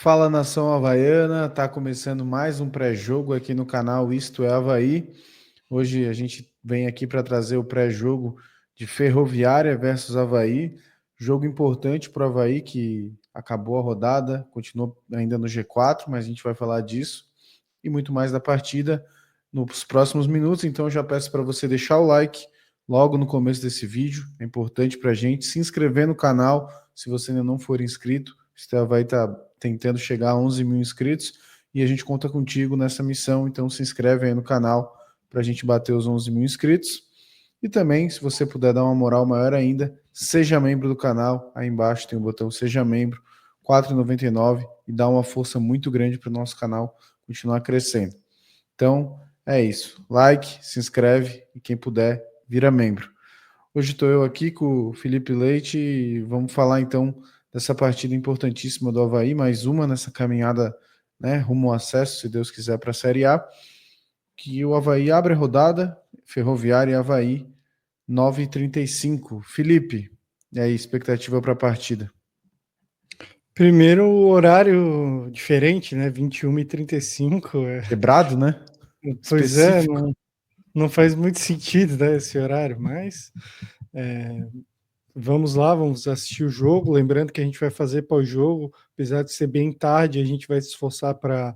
Fala nação havaiana, tá começando mais um pré-jogo aqui no canal Isto é Havaí. Hoje a gente vem aqui para trazer o pré-jogo de Ferroviária versus Havaí. Jogo importante para o Havaí que acabou a rodada, continuou ainda no G4, mas a gente vai falar disso e muito mais da partida nos próximos minutos. Então eu já peço para você deixar o like logo no começo desse vídeo, é importante para a gente se inscrever no canal se você ainda não for inscrito. O Havaí está tentando chegar a 11 mil inscritos e a gente conta contigo nessa missão, então se inscreve aí no canal para a gente bater os 11 mil inscritos. E também, se você puder dar uma moral maior ainda, seja membro do canal. Aí embaixo tem o botão Seja Membro, R$ 4,99, e dá uma força muito grande para o nosso canal continuar crescendo. Então, é isso. Like, se inscreve e quem puder, vira membro. Hoje estou eu aqui com o Felipe Leite e vamos falar então dessa partida importantíssima do Havaí, mais uma nessa caminhada, né, rumo ao acesso, se Deus quiser, para a Série A, que o Havaí abre a rodada, Ferroviária e Havaí, 9h35. Felipe, e aí, expectativa para a partida? Primeiro, o horário diferente, né? 21h35. Quebrado, né? Pois é, Específico. não faz muito sentido, né, esse horário, mas vamos lá, vamos assistir o jogo. Lembrando que a gente vai fazer pós-jogo, apesar de ser bem tarde, a gente vai se esforçar para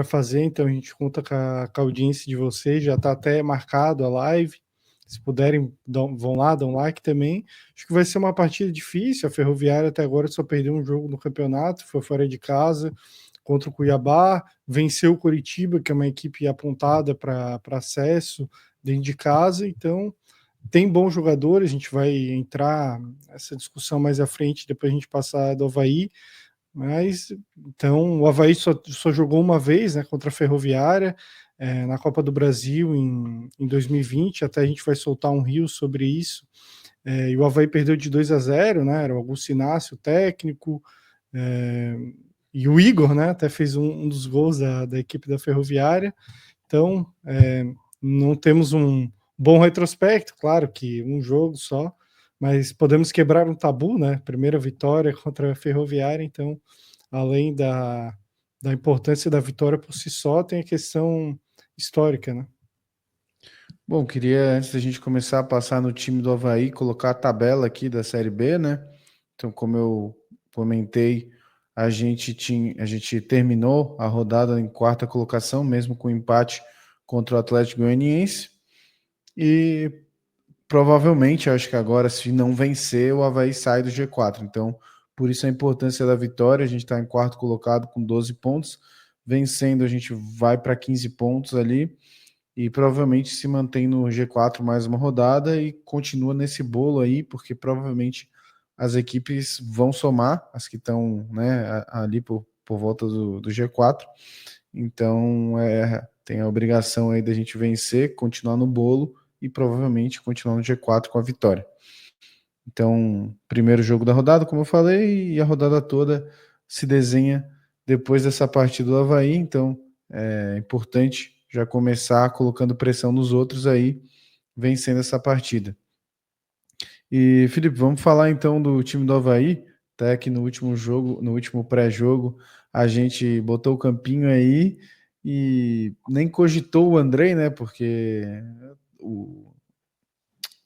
fazer, então a gente conta com a audiência de vocês, já está até marcado a live. Se puderem, vão lá, dão like também. Acho que vai ser uma partida difícil. A Ferroviária até agora só perdeu um jogo no campeonato, foi fora de casa contra o Cuiabá, venceu o Coritiba, que é uma equipe apontada para acesso dentro de casa. Então, tem bons jogadores, a gente vai entrar nessa discussão mais à frente, depois a gente passar do Havaí. Mas então o Havaí só jogou uma vez, né, contra a Ferroviária, na Copa do Brasil em 2020, até a gente vai soltar um reel sobre isso. E o Havaí perdeu de 2-0, né? Era o Augusto Inácio, o técnico, e o Igor, né? Até fez um dos gols da equipe da Ferroviária. Então, não temos um bom retrospecto, claro que um jogo só, mas podemos quebrar um tabu, né? Primeira vitória contra a Ferroviária, então, além da importância da vitória por si só, tem a questão histórica, né? Bom, queria, antes da gente começar a passar no time do Havaí, colocar a tabela aqui da Série B, né? Então, como eu comentei, a gente terminou a rodada em quarta colocação, mesmo com empate contra o Atlético Goianiense. E provavelmente, acho que agora, se não vencer, o Havaí sai do G4. Então, por isso a importância da vitória. A gente está em quarto colocado com 12 pontos. Vencendo, a gente vai para 15 pontos ali e provavelmente se mantém no G4 mais uma rodada e continua nesse bolo aí, porque provavelmente as equipes vão somar, as que estão, né, ali por volta do G4. Então, tem a obrigação aí da gente vencer, continuar no bolo e provavelmente continuar no G4 com a vitória. Então, primeiro jogo da rodada, como eu falei, e a rodada toda se desenha depois dessa partida do Havaí. Então, é importante já começar colocando pressão nos outros aí, vencendo essa partida. E, Felipe, vamos falar então do time do Havaí. Até que no último jogo, no último pré-jogo, a gente botou o campinho aí e nem cogitou o Andrei, né? Porque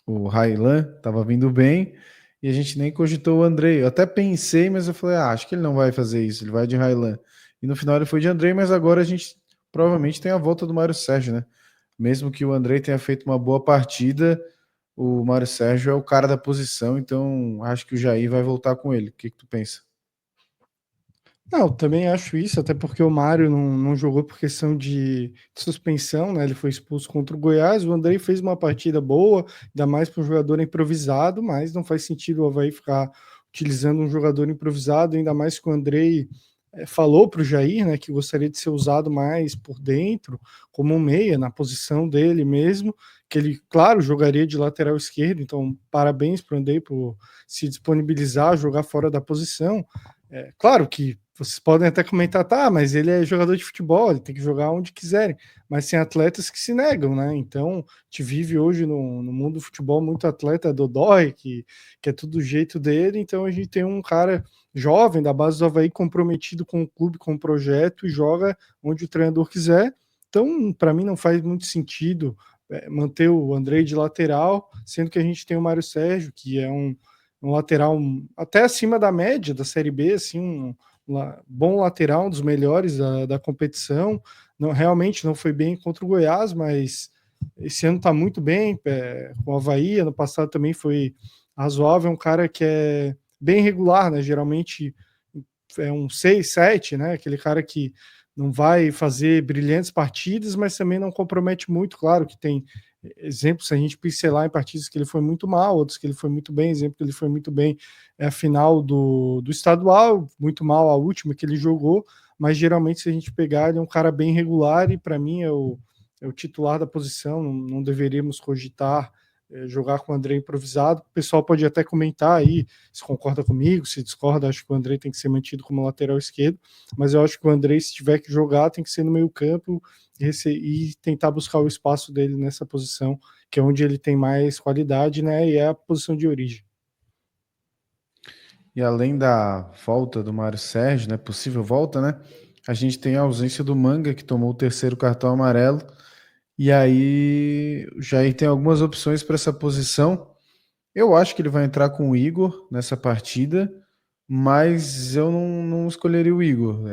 o Railan estava vindo bem e a gente nem cogitou o Andrei. Eu até pensei, mas eu falei, acho que ele não vai fazer isso, ele vai de Railan. E no final ele foi de Andrei, mas agora a gente provavelmente tem a volta do Mário Sérgio, né? Mesmo que o Andrei tenha feito uma boa partida, o Mário Sérgio é o cara da posição, então acho que o Jair vai voltar com ele. O que tu pensa? Não, também acho isso, até porque o Mário não jogou por questão de suspensão, né? Ele foi expulso contra o Goiás. O Andrei fez uma partida boa, ainda mais para um jogador improvisado, mas não faz sentido o Havaí ficar utilizando um jogador improvisado, ainda mais que o Andrei falou para o Jair, né, que gostaria de ser usado mais por dentro, como um meia, na posição dele mesmo, que ele, claro, jogaria de lateral esquerdo, então parabéns para o Andrei por se disponibilizar a jogar fora da posição. Claro que vocês podem até comentar, tá, mas ele é jogador de futebol, ele tem que jogar onde quiserem, mas tem atletas que se negam, né? Então, a gente vive hoje no mundo do futebol muito atleta dodói, que é tudo do jeito dele, então a gente tem um cara jovem da base do Avaí comprometido com o clube, com o projeto e joga onde o treinador quiser. Então, para mim, não faz muito sentido manter o Andrei de lateral, sendo que a gente tem o Mário Sérgio, que é um lateral até acima da média da Série B, assim, um bom lateral, um dos melhores da competição. Não, realmente não foi bem contra o Goiás, mas esse ano está muito bem com o Avaí. Ano passado também foi razoável. É um cara que é bem regular, né? Geralmente é um 6, 7, né? Aquele cara que não vai fazer brilhantes partidas, mas também não compromete muito. Claro que tem exemplos, se a gente pincelar em partidas que ele foi muito mal, outros que ele foi muito bem, exemplo que ele foi muito bem é a final do estadual, muito mal a última que ele jogou, mas geralmente se a gente pegar, ele é um cara bem regular e para mim é o titular da posição, não deveríamos cogitar jogar com o André improvisado. O pessoal pode até comentar aí se concorda comigo, se discorda. Acho que o André tem que ser mantido como lateral esquerdo, mas eu acho que o André, se tiver que jogar, tem que ser no meio campo e tentar buscar o espaço dele nessa posição, que é onde ele tem mais qualidade, né? E é a posição de origem. E além da volta do Mário Sérgio, né, possível volta, né, a gente tem a ausência do Manga, que tomou o terceiro cartão amarelo. E aí o Jair tem algumas opções para essa posição. Eu acho que ele vai entrar com o Igor nessa partida, mas eu não escolheria o Igor.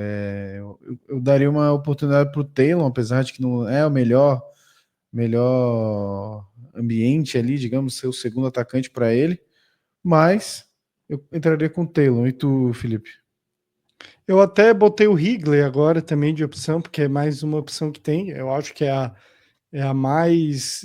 Eu daria uma oportunidade para o Taylor, apesar de que não é o melhor ambiente ali, digamos, ser o segundo atacante para ele, mas eu entraria com o Taylor. E tu, Felipe? Eu até botei o Higley agora também de opção, porque é mais uma opção que tem. Eu acho que é a mais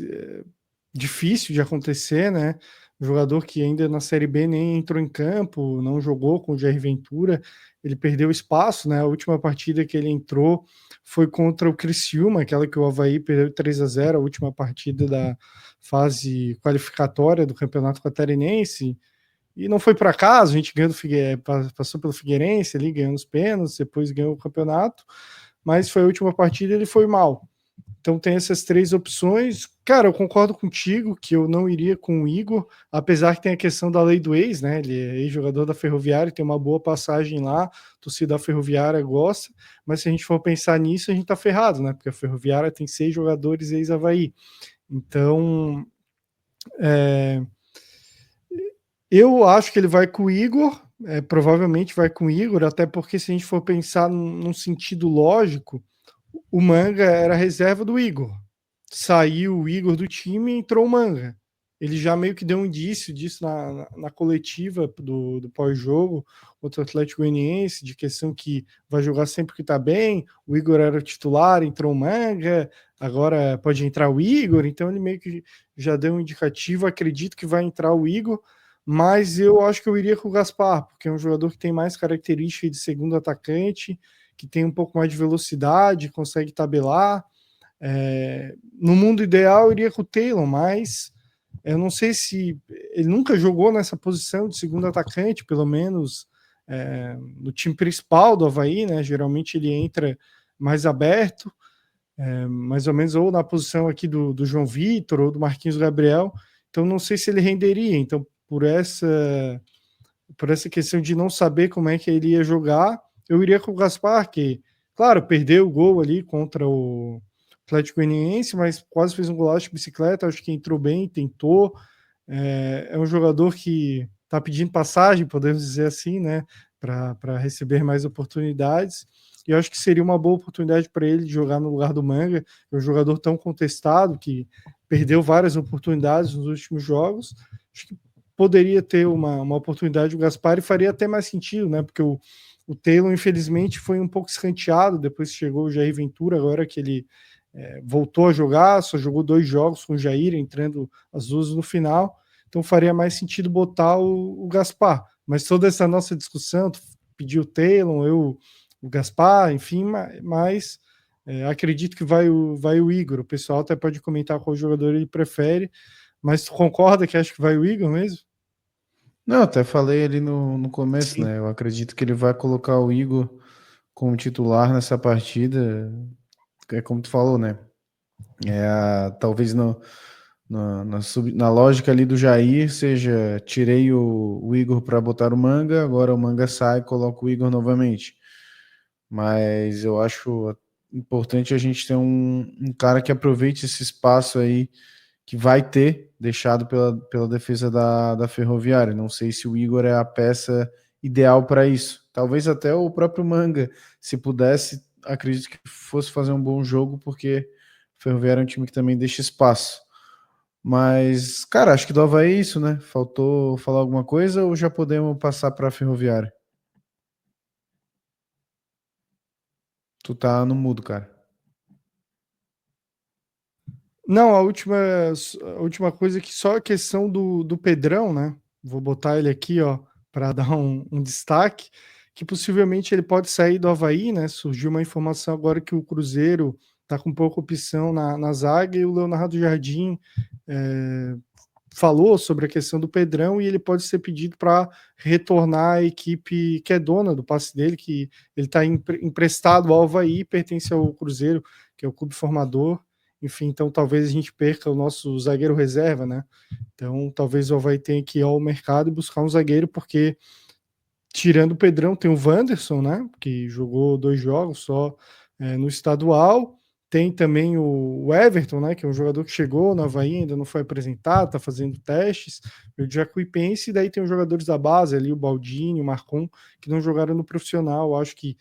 difícil de acontecer, né? Um jogador que ainda na Série B nem entrou em campo, não jogou com o Jair Ventura, ele perdeu espaço, né? A última partida que ele entrou foi contra o Criciúma, aquela que o Avaí perdeu 3-0, a última partida da fase qualificatória do Campeonato Catarinense. E não foi por acaso, a gente ganhou passou pelo Figueirense ali, ganhando os pênaltis, depois ganhou o campeonato, mas foi a última partida e ele foi mal. Então tem essas três opções. Cara, eu concordo contigo que eu não iria com o Igor, apesar que tem a questão da lei do ex, né? Ele é ex-jogador da Ferroviária, tem uma boa passagem lá, a torcida da Ferroviária gosta, mas se a gente for pensar nisso, a gente tá ferrado, né? Porque a Ferroviária tem 6 jogadores ex-Avaí. Então, eu acho que ele vai com o Igor, provavelmente vai com o Igor, até porque se a gente for pensar num sentido lógico, o Manga era reserva do Igor. Saiu o Igor do time e entrou o Manga. Ele já meio que deu um indício disso na coletiva do pós-jogo contra o Atlético Goianiense, de questão que vai jogar sempre que tá bem. O Igor era o titular, entrou o Manga, agora pode entrar o Igor. Então ele meio que já deu um indicativo. Acredito que vai entrar o Igor, mas eu acho que eu iria com o Gaspar, porque é um jogador que tem mais características de segundo atacante, que tem um pouco mais de velocidade, consegue tabelar. No mundo ideal, eu iria com o Taylor, mas eu não sei se ele nunca jogou nessa posição de segundo atacante, pelo menos no time principal do Avaí, né? Geralmente ele entra mais aberto, mais ou menos ou na posição aqui do João Vitor ou do Marquinhos Gabriel. Então não sei se ele renderia. Então por essa questão de não saber como é que ele ia jogar, eu iria com o Gaspar, que, claro, perdeu o gol ali contra o Atlético Goianiense, mas quase fez um golaço de bicicleta, acho que entrou bem, tentou. É um jogador que está pedindo passagem, podemos dizer assim, né, para receber mais oportunidades. E eu acho que seria uma boa oportunidade para ele de jogar no lugar do Manga, é um jogador tão contestado que perdeu várias oportunidades nos últimos jogos. Acho que poderia ter uma oportunidade o Gaspar e faria até mais sentido, né? Porque o Taylor, infelizmente, foi um pouco escanteado depois que chegou o Jair Ventura, agora que ele voltou a jogar, só jogou 2 jogos com o Jair, entrando as duas no final, então faria mais sentido botar o Gaspar. Mas toda essa nossa discussão, pediu o Taylor, o Gaspar, enfim, mas acredito que vai o Igor. O pessoal até pode comentar qual jogador ele prefere, mas tu concorda que acho que vai o Igor mesmo? Não, até falei ali no começo, Sim. né? Eu acredito que ele vai colocar o Igor como titular nessa partida. É como tu falou, né? Talvez na lógica ali do Jair seja tirei o Igor para botar o Manga, agora o Manga sai e coloca o Igor novamente. Mas eu acho importante a gente ter um cara que aproveite esse espaço aí que vai ter deixado pela defesa da Ferroviária. Não sei se o Igor é a peça ideal para isso. Talvez até o próprio Manga, se pudesse, acredito que fosse fazer um bom jogo, porque o Ferroviária é um time que também deixa espaço. Mas, cara, acho que do Avaí é isso, né? Faltou falar alguma coisa ou já podemos passar para a Ferroviária? Tu tá no mudo, cara. Não, a última coisa que só a questão do Pedrão, né? Vou botar ele aqui, ó, para dar um destaque, que possivelmente ele pode sair do Avaí, né? Surgiu uma informação agora que o Cruzeiro tá com pouca opção na zaga e o Leonardo Jardim falou sobre a questão do Pedrão e ele pode ser pedido para retornar à equipe que é dona do passe dele, que ele está emprestado ao Avaí, pertence ao Cruzeiro, que é o clube formador. Enfim, então talvez a gente perca o nosso zagueiro reserva, né? Então talvez o Avaí tenha que ir ao mercado e buscar um zagueiro, porque tirando o Pedrão, tem o Wanderson, né? Que jogou 2 jogos só no estadual. Tem também o Everton, né? Que é um jogador que chegou na Havaí, ainda não foi apresentado, está fazendo testes. O Jacuipense, e daí tem os jogadores da base ali, o Baldini, o Marcon, que não jogaram no profissional. Acho que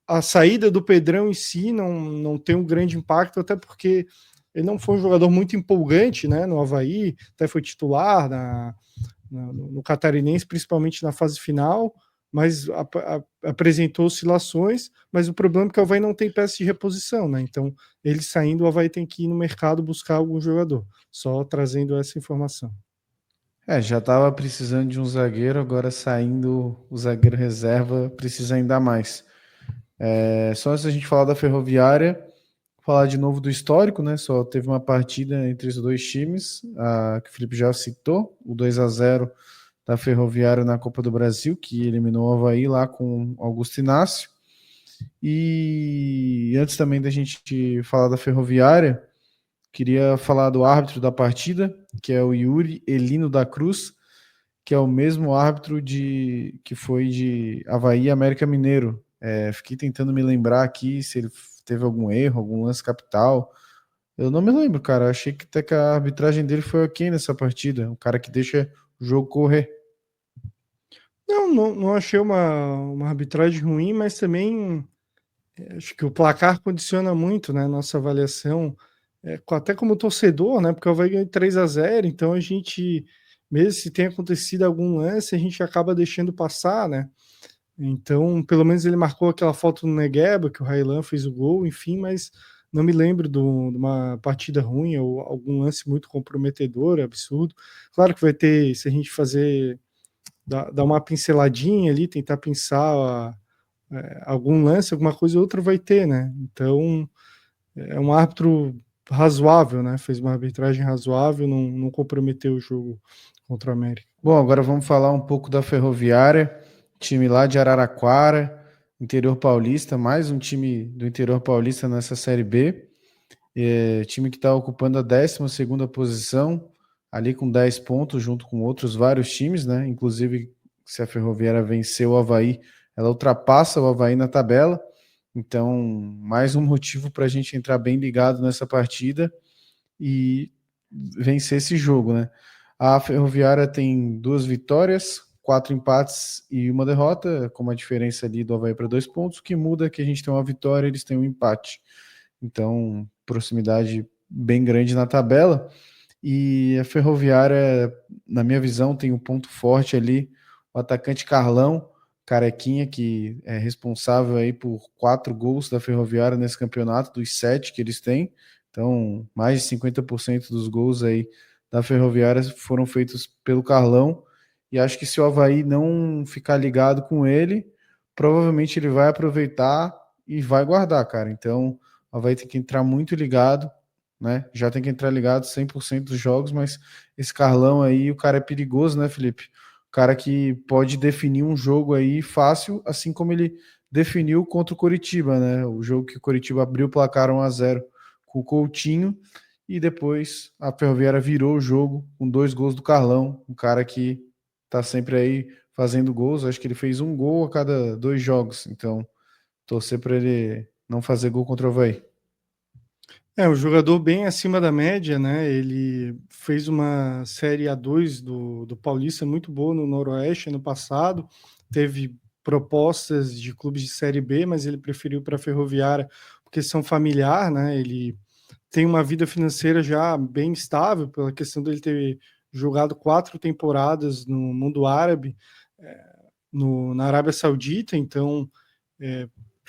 a saída do Pedrão em si não tem um grande impacto, até porque ele não foi um jogador muito empolgante, né? No Havaí, até foi titular no Catarinense, principalmente na fase final, mas apresentou oscilações, mas o problema é que o Havaí não tem peça de reposição, né? Então, ele saindo, o Havaí tem que ir no mercado buscar algum jogador. Só trazendo essa informação. Já tava precisando de um zagueiro, agora saindo o zagueiro reserva, precisa ainda mais. Só antes da gente falar da Ferroviária, falar de novo do histórico, né? Só teve uma partida entre os dois times, que o Felipe já citou, o 2-0 da Ferroviária na Copa do Brasil, que eliminou o Avaí lá com Augusto Inácio. E antes também da gente falar da Ferroviária, queria falar do árbitro da partida, que é o Yuri Elino da Cruz, que é o mesmo árbitro que foi de Avaí e América Mineiro. Fiquei tentando me lembrar aqui se ele teve algum erro, algum lance capital. Eu não me lembro, cara. Achei que até que a arbitragem dele foi ok nessa partida. O cara que deixa o jogo correr. Não achei uma arbitragem ruim, mas também acho que o placar condiciona muito, né, nossa avaliação, até como torcedor, né, porque o Havaí ganhou 3-0, então a gente, mesmo se tem acontecido algum lance, a gente acaba deixando passar, né? Então, pelo menos ele marcou aquela foto no Negueba, que o Railan fez o gol, enfim, mas não me lembro de uma partida ruim ou algum lance muito comprometedor, absurdo. Claro que vai ter, se a gente fazer, dar uma pinceladinha ali, tentar pensar algum lance, alguma coisa ou outra vai ter, né? Então, é um árbitro razoável, né? Fez uma arbitragem razoável, não comprometeu o jogo contra o América. Bom, agora vamos falar um pouco da Ferroviária, time lá de Araraquara, interior paulista, mais um time do interior paulista nessa Série B. Time que está ocupando a 12ª posição, ali com 10 pontos, junto com outros vários times, né? Inclusive, se a Ferroviária vencer o Avaí, ela ultrapassa o Avaí na tabela. Então, mais um motivo para a gente entrar bem ligado nessa partida e vencer esse jogo, né? A Ferroviária tem 2 vitórias, 4 empates e uma derrota, com uma diferença ali do Avaí para 2 pontos. O que muda é que a gente tem uma vitória, eles têm um empate. Então, proximidade bem grande na tabela. E a Ferroviária, na minha visão, tem um ponto forte ali, o atacante Carlão, carequinha, que é responsável aí por 4 gols da Ferroviária nesse campeonato, dos 7 que eles têm. Então, mais de 50% dos gols aí da Ferroviária foram feitos pelo Carlão. E acho que se o Avaí não ficar ligado com ele, provavelmente ele vai aproveitar e vai guardar, cara. Então, o Avaí tem que entrar muito ligado, né? Já tem que entrar ligado 100% dos jogos, mas esse Carlão aí, o cara é perigoso, né, Felipe? cara que pode definir um jogo aí fácil, assim como ele definiu contra o Coritiba, né? O jogo que o Coritiba abriu o placar 1-0 com o Coutinho e depois a Ferroviária virou o jogo com 2 gols do Carlão, um cara que tá sempre aí fazendo gols. Acho que ele fez um gol a cada 2 jogos, então torcer para ele não fazer gol contra o Avaí. É, um jogador bem acima da média, né? Ele fez uma Série A2 do Paulista muito boa no Noroeste ano passado. Teve propostas de clubes de Série B, mas ele preferiu para a Ferroviária por questão familiar, né? Ele tem uma vida financeira já bem estável, pela questão dele ter jogado 4 temporadas no mundo árabe, na Arábia Saudita, então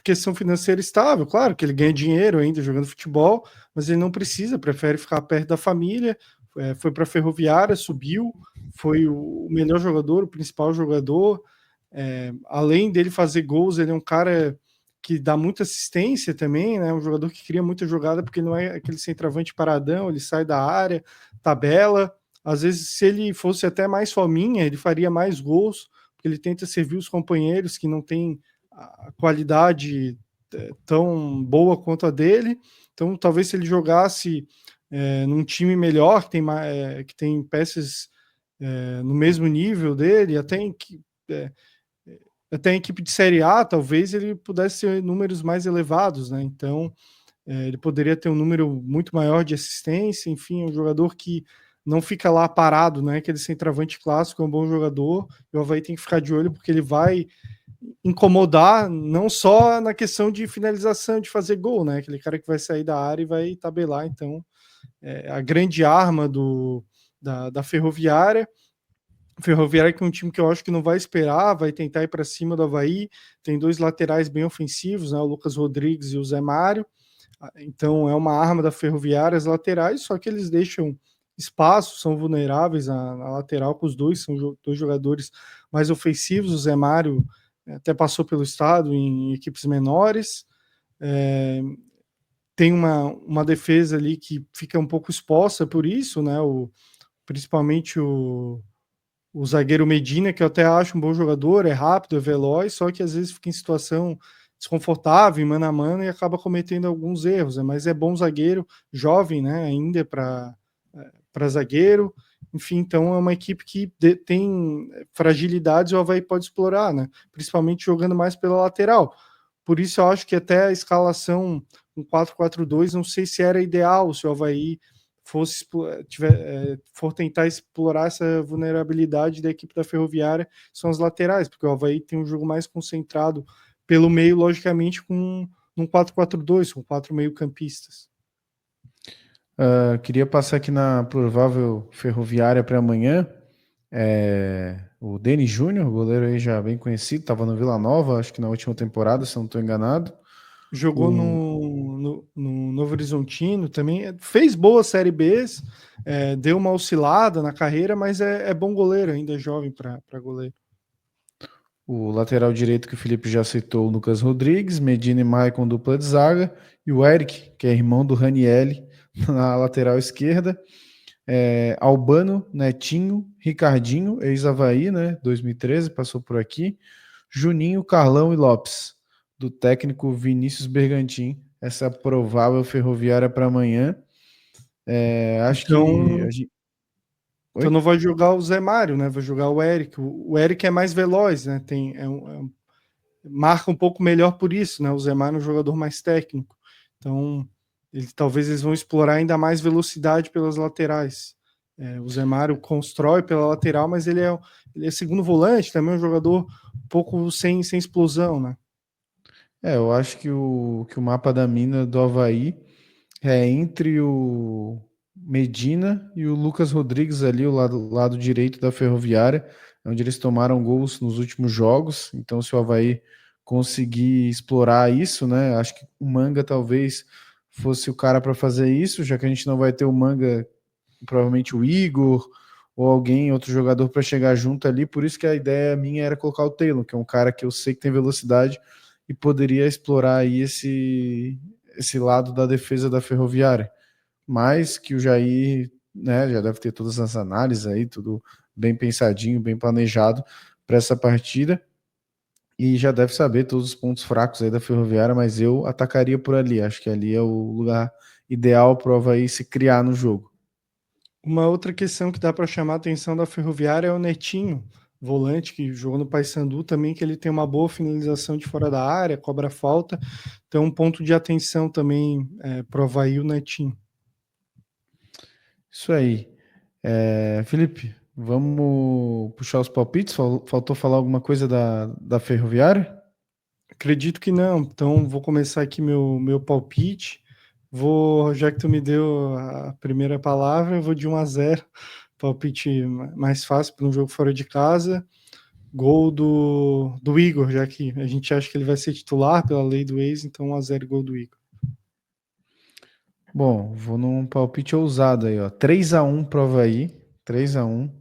questão financeira estável, claro que ele ganha dinheiro ainda jogando futebol, mas ele não precisa, prefere ficar perto da família, foi para a Ferroviária, subiu, foi o melhor jogador, o principal jogador, além dele fazer gols, ele é um cara que dá muita assistência também, né? Um jogador que cria muita jogada, porque ele não é aquele centroavante paradão, ele sai da área, tabela. Às vezes, se ele fosse até mais fominha, ele faria mais gols, porque ele tenta servir os companheiros que não têm a qualidade tão boa quanto a dele. Então, talvez se ele jogasse num time melhor, que tem peças no mesmo nível dele, até em equipe de Série A, talvez ele pudesse ter números mais elevados, né? Então, ele poderia ter um número muito maior de assistência, enfim, é um jogador que não fica lá parado, né? Aquele centroavante clássico, é um bom jogador, e o Avaí tem que ficar de olho porque ele vai incomodar não só na questão de finalização, de fazer gol, né? Aquele cara que vai sair da área e vai tabelar, então, a grande arma da Ferroviária. Ferroviária que é um time que eu acho que não vai esperar, vai tentar ir para cima do Avaí, tem 2 laterais bem ofensivos, né, o Lucas Rodrigues e o Zé Mário, então é uma arma da Ferroviária as laterais, só que eles deixam espaço, são vulneráveis na lateral com os dois, são 2 jogadores mais ofensivos, o Zé Mário até passou pelo estado em equipes menores, tem uma defesa ali que fica um pouco exposta por isso, né, principalmente o zagueiro Medina, que eu até acho um bom jogador, é rápido, é veloz, só que às vezes fica em situação desconfortável, em mano a mano, e acaba cometendo alguns erros, né? Mas é bom zagueiro, jovem, né? Ainda para zagueiro. Enfim, então é uma equipe que tem fragilidades e o Avaí pode explorar, né? Principalmente jogando mais pela lateral. Por isso eu acho que até a escalação um 4-4-2, não sei se era ideal, se o Avaí for tentar explorar essa vulnerabilidade da equipe da Ferroviária, são as laterais, porque o Avaí tem um jogo mais concentrado pelo meio, logicamente, com um 4-4-2, com 4 meio-campistas. Queria passar aqui na provável Ferroviária para amanhã. O Denis Júnior, goleiro aí já bem conhecido, estava no Vila Nova, acho que na última temporada, se eu não estou enganado. Jogou no Novo Horizontino também, fez boas Série Bs, deu uma oscilada na carreira, mas é bom goleiro, ainda é jovem para goleiro. O lateral direito que o Felipe já citou, o Lucas Rodrigues, Medina e Maicon, dupla de zaga, e o Eric, que é irmão do Ranielli, na lateral esquerda. Albano, Netinho, Ricardinho, ex-Avaí, né? 2013, passou por aqui. Juninho, Carlão e Lopes, do técnico Vinícius Bergantin. Essa provável Ferroviária para amanhã. Acho que a gente... Então não vai jogar o Zé Mário, né? Vai jogar o Eric. O Eric é mais veloz, né? Marca um pouco melhor por isso, né? O Zé Mário é um jogador mais técnico. Então, talvez eles vão explorar ainda mais velocidade pelas laterais. O Zé Mário constrói pela lateral, mas ele é segundo volante, também é um jogador um pouco sem explosão, né? eu acho que o mapa da mina do Avaí é entre o Medina e o Lucas Rodrigues ali, o lado direito da Ferroviária, onde eles tomaram gols nos últimos jogos. Então, se o Avaí conseguir explorar isso, né? Acho que o Manga talvez fosse o cara para fazer isso, já que a gente não vai ter o Manga, provavelmente o Igor ou alguém, outro jogador para chegar junto ali. Por isso que a ideia minha era colocar o Taylor, que é um cara que eu sei que tem velocidade e poderia explorar aí esse lado da defesa da Ferroviária. Mas que o Jair, né, já deve ter todas as análises aí, tudo bem pensadinho, bem planejado para essa partida. E já deve saber todos os pontos fracos aí da Ferroviária, mas eu atacaria por ali. Acho que ali é o lugar ideal para o Avaí se criar no jogo. Uma outra questão que dá para chamar a atenção da Ferroviária é o Netinho, volante que jogou no Paysandu também, que ele tem uma boa finalização de fora da área, cobra falta. Então, um ponto de atenção também para o Avaí, o Netinho. Isso aí. Felipe, vamos puxar os palpites? Faltou falar alguma coisa da Ferroviária? Acredito que não. Então, vou começar aqui meu palpite. Já que tu me deu a primeira palavra, eu vou de 1-0. Palpite mais fácil para um jogo fora de casa. Gol do Igor, já que a gente acha que ele vai ser titular pela lei do ex, então 1-0 gol do Igor. Bom, vou num palpite ousado aí, ó. 3-1 pro Avaí. 3-1.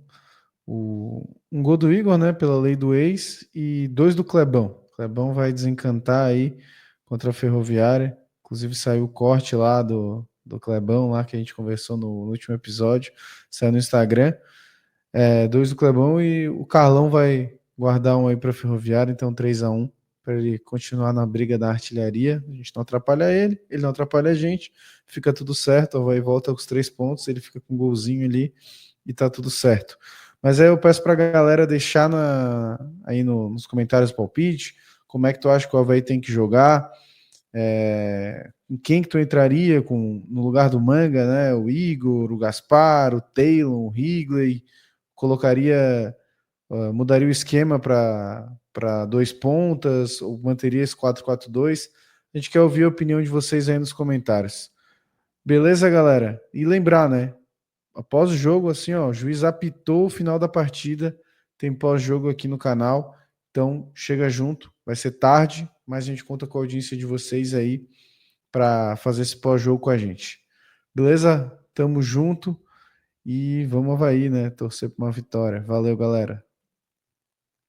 Um gol do Igor, né? Pela lei do ex. E 2 do Clebão. O Clebão vai desencantar aí contra a Ferroviária. Inclusive saiu o corte lá do Clebão, lá que a gente conversou no último episódio. Saiu no Instagram. 2 do Clebão e o Carlão vai guardar um aí para a Ferroviária. Então 3-1 para ele continuar na briga da artilharia. A gente não atrapalha ele não atrapalha a gente. Fica tudo certo. O Avaí volta com os 3 pontos. Ele fica com um golzinho ali e tá tudo certo. Mas aí eu peço pra galera deixar aí nos comentários o palpite, como é que tu acha que o Avaí tem que jogar, com quem que tu entraria no lugar do Manga, né? O Igor, o Gaspar, o Taylor, o Higley, mudaria o esquema para 2 pontas, ou manteria esse 4-4-2. A gente quer ouvir a opinião de vocês aí nos comentários. Beleza, galera? E lembrar, né? Após o jogo, assim, ó, o juiz apitou o final da partida, tem pós-jogo aqui no canal, então chega junto, vai ser tarde, mas a gente conta com a audiência de vocês aí para fazer esse pós-jogo com a gente. Beleza? Tamo junto e vamos Avaí, né? Torcer por uma vitória. Valeu, galera.